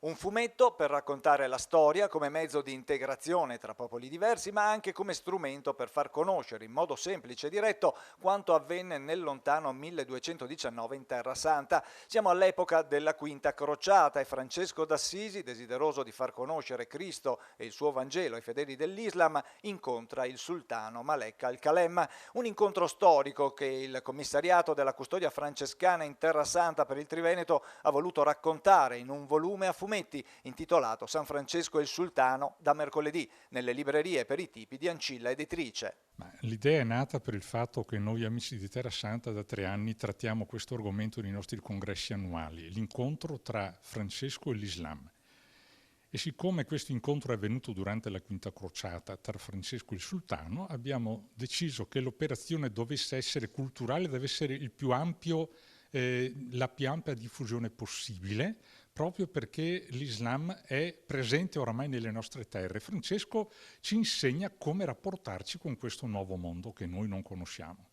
Un fumetto per raccontare la storia come mezzo di integrazione tra popoli diversi, ma anche come strumento per far conoscere in modo semplice e diretto quanto avvenne nel lontano 1219 in Terra Santa. Siamo all'epoca della Quinta Crociata e Francesco d'Assisi, desideroso di far conoscere Cristo e il suo Vangelo ai fedeli dell'Islam, incontra il sultano Malek al-Khalem. Un incontro storico che il commissariato della custodia francescana in Terra Santa per il Triveneto ha voluto raccontare in un volume a fumetti intitolato San Francesco e il Sultano, da mercoledì nelle librerie per i tipi di Ancilla Editrice. L'idea è nata per il fatto che noi amici di Terra Santa da 3 anni trattiamo questo argomento nei nostri congressi annuali, l'incontro tra Francesco e l'Islam. E siccome questo incontro è avvenuto durante la Quinta Crociata tra Francesco e il Sultano, abbiamo deciso che l'operazione dovesse essere culturale, deve essere il più ampio, la più ampia diffusione possibile, proprio perché l'Islam è presente oramai nelle nostre terre. Francesco ci insegna come rapportarci con questo nuovo mondo che noi non conosciamo.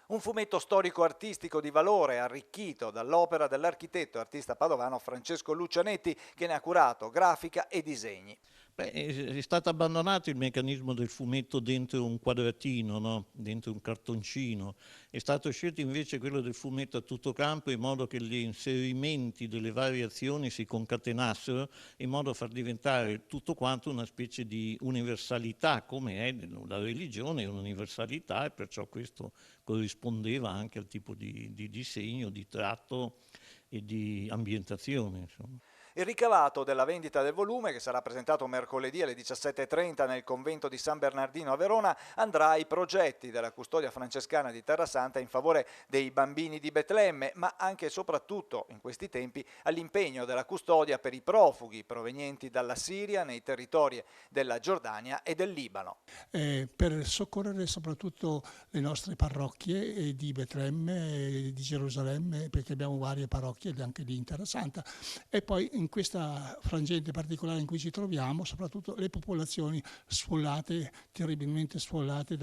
Un fumetto storico-artistico di valore arricchito dall'opera dell'architetto e artista padovano Francesco Lucianetti, che ne ha curato grafica e disegni. È stato abbandonato il meccanismo del fumetto dentro un quadratino, no? Dentro un cartoncino. È stato scelto invece quello del fumetto a tutto campo in modo che gli inserimenti delle varie azioni si concatenassero in modo da far diventare tutto quanto una specie di universalità, come è la religione, è un'universalità e perciò questo corrispondeva anche al tipo di disegno, di tratto e di ambientazione, insomma. Il ricavato della vendita del volume, che sarà presentato mercoledì alle 17:30 nel convento di San Bernardino a Verona, andrà ai progetti della custodia francescana di Terra Santa in favore dei bambini di Betlemme, ma anche e soprattutto in questi tempi all'impegno della custodia per i profughi provenienti dalla Siria nei territori della Giordania e del Libano. Per soccorrere soprattutto le nostre parrocchie di Betlemme e di Gerusalemme, perché abbiamo varie parrocchie anche lì in Terra Santa, e poi in questa frangente particolare in cui ci troviamo, soprattutto le popolazioni sfollate, terribilmente sfollate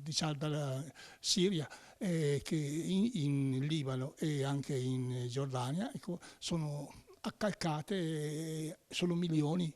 diciamo, dalla Siria, che in Libano e anche in Giordania, ecco, sono accalcate, sono milioni.